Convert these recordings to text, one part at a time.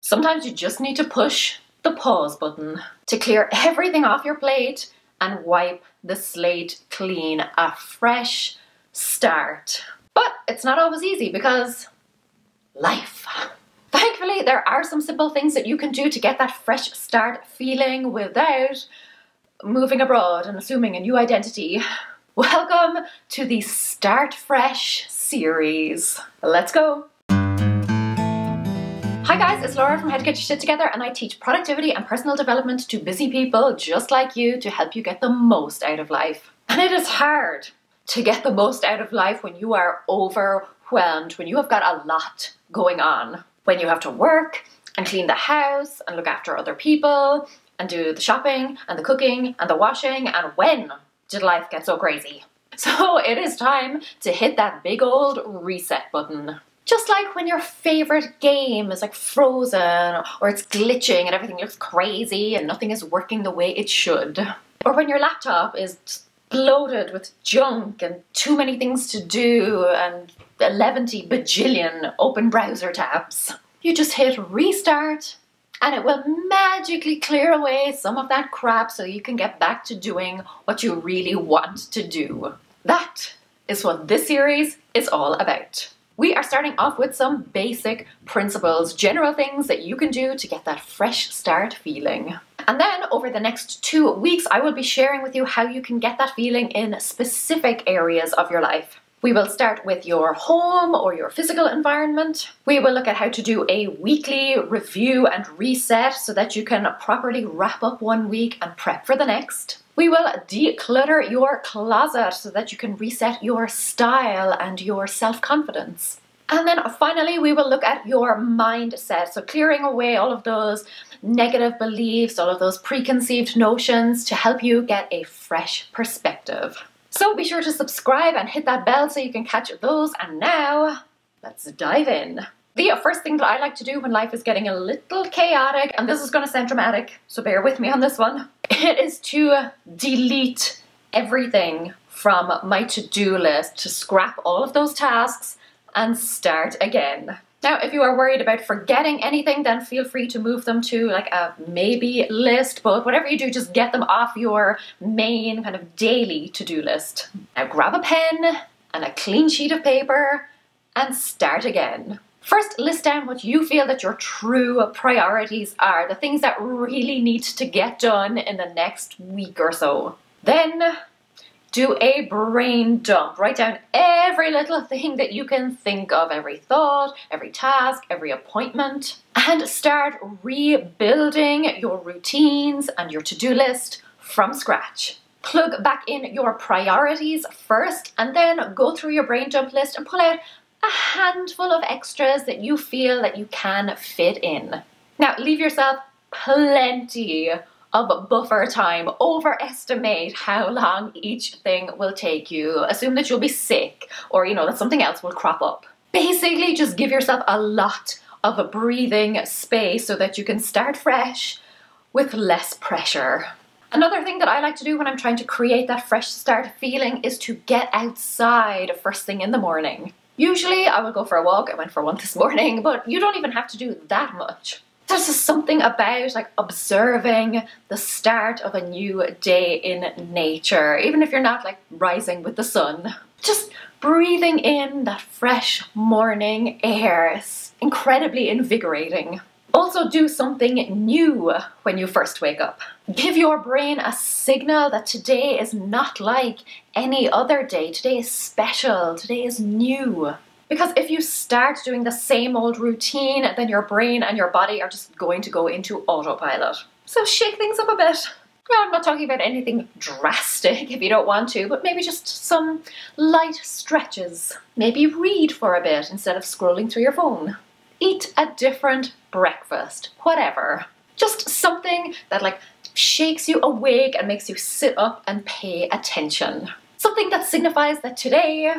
Sometimes you just need to push the pause button to clear everything off your plate and wipe the slate clean, a fresh start. But it's not always easy because life. Thankfully, there are some simple things that you can do to get that fresh start feeling without moving abroad and assuming a new identity. Welcome to the Start Fresh series. Let's go. Hi guys, it's Laura from How to Get Your Shit Together, and I teach productivity and personal development to busy people just like you to help you get the most out of life. And it is hard to get the most out of life when you are overwhelmed, when you have got a lot going on, when you have to work and clean the house and look after other people and do the shopping and the cooking and the washing. And when did life get so crazy? So it is time to hit that big old reset button. Just like when your favorite game is like frozen or it's glitching and everything looks crazy and nothing is working the way it should. Or when your laptop is bloated with junk and too many things to do and 11 bajillion open browser tabs. You just hit restart and it will magically clear away some of that crap so you can get back to doing what you really want to do. That is what this series is all about. We are starting off with some basic principles, general things that you can do to get that fresh start feeling. And then over the next 2 weeks, I will be sharing with you how you can get that feeling in specific areas of your life. We will start with your home or your physical environment. We will look at how to do a weekly review and reset so that you can properly wrap up 1 week and prep for the next. We will declutter your closet so that you can reset your style and your self-confidence. And then finally, we will look at your mindset. So clearing away all of those negative beliefs, all of those preconceived notions to help you get a fresh perspective. So be sure to subscribe and hit that bell so you can catch those. And now, let's dive in. The first thing that I like to do when life is getting a little chaotic, and this is going to sound dramatic, so bear with me on this one, it is to delete everything from my to-do list, to scrap all of those tasks and start again. Now, if you are worried about forgetting anything, then feel free to move them to like a maybe list, but whatever you do, just get them off your main kind of daily to-do list. Now grab a pen and a clean sheet of paper and start again. First, list down what you feel that your true priorities are, the things that really need to get done in the next week or so. Then, do a brain dump. Write down every little thing that you can think of, every thought, every task, every appointment, and start rebuilding your routines and your to-do list from scratch. Plug back in your priorities first, and then go through your brain dump list and pull out a handful of extras that you feel that you can fit in. Now, leave yourself plenty of buffer time. Overestimate how long each thing will take you. Assume that you'll be sick or, that something else will crop up. Basically, just give yourself a lot of a breathing space so that you can start fresh with less pressure. Another thing that I like to do when I'm trying to create that fresh start feeling is to get outside first thing in the morning. Usually I will go for a walk. I went for one this morning, but you don't even have to do that much. There's just something about like observing the start of a new day in nature, even if you're not like rising with the sun. Just breathing in that fresh morning air is incredibly invigorating. Also do something new when you first wake up. Give your brain a signal that today is not like any other day. Today is special. Today is new. Because if you start doing the same old routine, then your brain and your body are just going to go into autopilot. So shake things up a bit. Now, I'm not talking about anything drastic if you don't want to, but maybe just some light stretches. Maybe read for a bit instead of scrolling through your phone. Eat a different breakfast, whatever. Just something that like shakes you awake and makes you sit up and pay attention. Something that signifies that today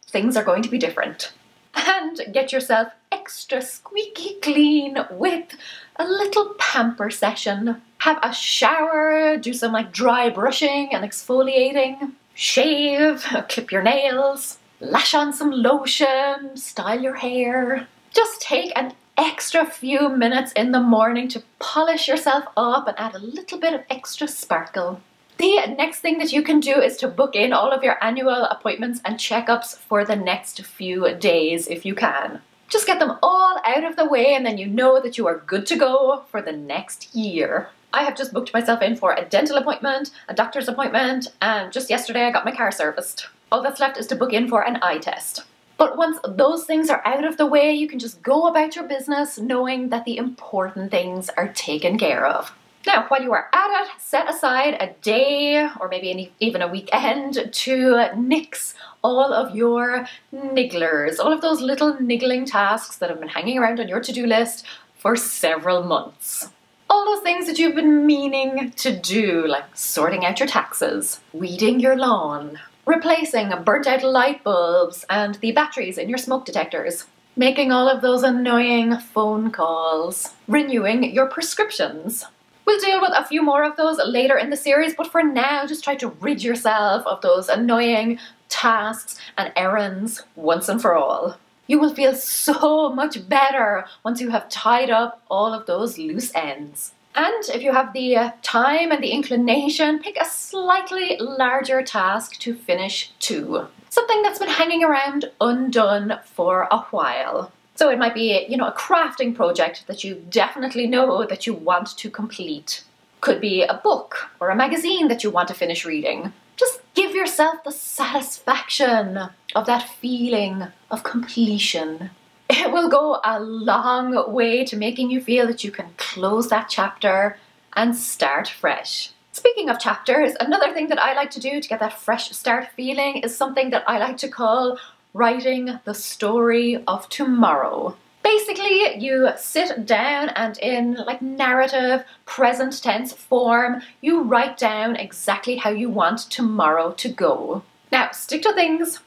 things are going to be different. And get yourself extra squeaky clean with a little pamper session. Have a shower, do some like dry brushing and exfoliating. Shave, clip your nails, lash on some lotion, style your hair. Just take an extra few minutes in the morning to polish yourself up and add a little bit of extra sparkle. The next thing that you can do is to book in all of your annual appointments and checkups for the next few days if you can. Just get them all out of the way and then you know that you are good to go for the next year. I have just booked myself in for a dental appointment, a doctor's appointment, and just yesterday I got my car serviced. All that's left is to book in for an eye test. But once those things are out of the way, you can just go about your business knowing that the important things are taken care of. Now, while you are at it, set aside a day or maybe even a weekend to nix all of your nigglers, all of those little niggling tasks that have been hanging around on your to-do list for several months. All those things that you've been meaning to do, like sorting out your taxes, weeding your lawn, replacing burnt out light bulbs and the batteries in your smoke detectors, making all of those annoying phone calls, renewing your prescriptions. We'll deal with a few more of those later in the series, but for now, just try to rid yourself of those annoying tasks and errands once and for all. You will feel so much better once you have tied up all of those loose ends. And if you have the time and the inclination, pick a slightly larger task to finish too. Something that's been hanging around undone for a while. So it might be, a crafting project that you definitely know that you want to complete. Could be a book or a magazine that you want to finish reading. Just give yourself the satisfaction of that feeling of completion. It will go a long way to making you feel that you can close that chapter and start fresh. Speaking of chapters, another thing that I like to do to get that fresh start feeling is something that I like to call writing the story of tomorrow. Basically, you sit down and in narrative, present tense form, you write down exactly how you want tomorrow to go. Now, stick to things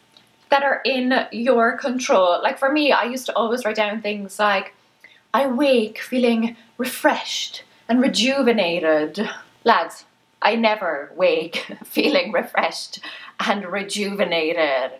that are in your control. Like for me, I used to always write down things like, I wake feeling refreshed and rejuvenated. Lads, I never wake feeling refreshed and rejuvenated.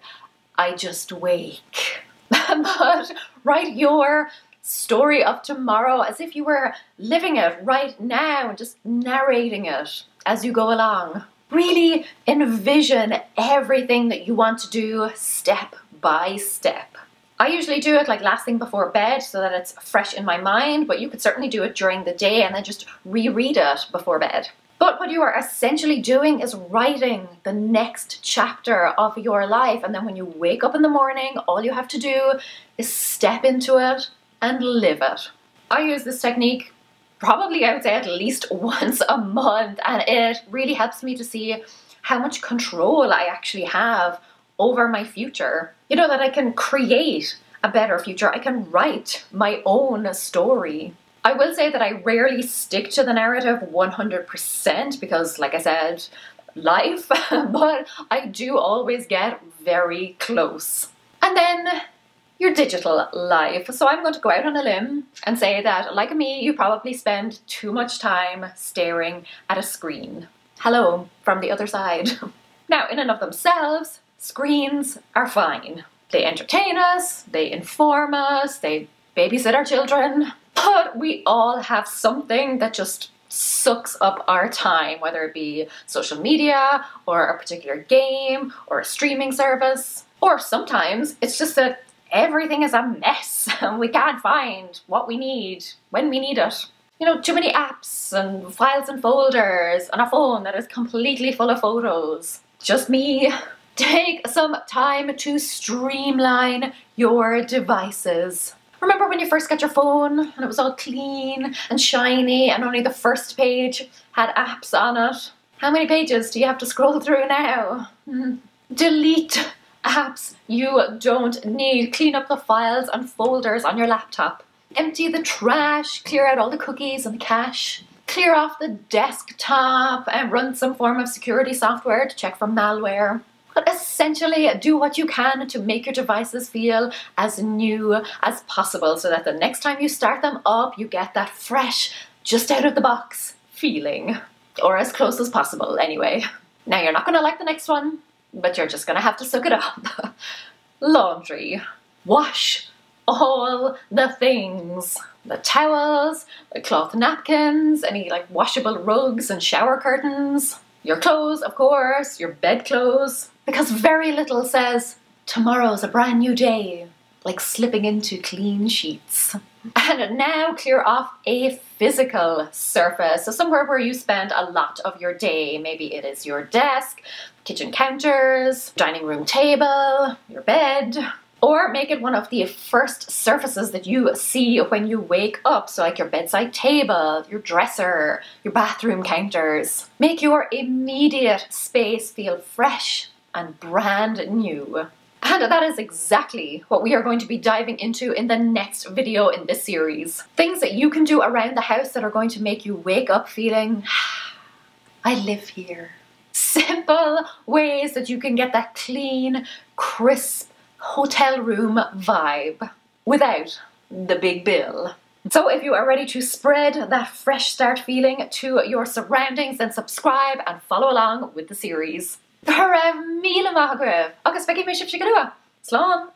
I just wake. But write your story of tomorrow as if you were living it right now and just narrating it as you go along. Really envision everything that you want to do step by step. I usually do it last thing before bed so that it's fresh in my mind, but you could certainly do it during the day and then just reread it before bed. But what you are essentially doing is writing the next chapter of your life, and then when you wake up in the morning, all you have to do is step into it and live it. I use this technique probably, I would say, at least once a month, and it really helps me to see how much control I actually have over my future. That I can create a better future. I can write my own story. I will say that I rarely stick to the narrative 100% because, like I said, life, but I do always get very close. And then your digital life. So I'm going to go out on a limb and say that, like me, you probably spend too much time staring at a screen. Hello from the other side. Now, in and of themselves, screens are fine. They entertain us, they inform us, they babysit our children. But we all have something that just sucks up our time, whether it be social media or a particular game or a streaming service. Or sometimes it's just that everything is a mess and we can't find what we need when we need it. Too many apps and files and folders and a phone that is completely full of photos. Just me. Take some time to streamline your devices. Remember when you first got your phone and it was all clean and shiny and only the first page had apps on it? How many pages do you have to scroll through now? Delete apps you don't need. Clean up the files and folders on your laptop. Empty the trash, clear out all the cookies and the cache. Clear off the desktop and run some form of security software to check for malware. But essentially, do what you can to make your devices feel as new as possible so that the next time you start them up, you get that fresh, just out of the box feeling. Or as close as possible, anyway. Now, you're not going to like the next one, but you're just going to have to suck it up. Laundry. Wash all the things. The towels, the cloth napkins, any like washable rugs and shower curtains. Your clothes, of course, your bedclothes. Because very little says, tomorrow's a brand new day, like slipping into clean sheets. And now clear off a physical surface, so somewhere where you spend a lot of your day. Maybe it is your desk, kitchen counters, dining room table, your bed. Or make it one of the first surfaces that you see when you wake up, so like your bedside table, your dresser, your bathroom counters. Make your immediate space feel fresh and brand new. And that is exactly what we are going to be diving into in the next video in this series. Things that you can do around the house that are going to make you wake up feeling, I live here. Simple ways that you can get that clean, crisp hotel room vibe without the big bill. So if you are ready to spread that fresh start feeling to your surroundings, then subscribe and follow along with the series. Para míle maith agus beigi mé sib si go. Slán!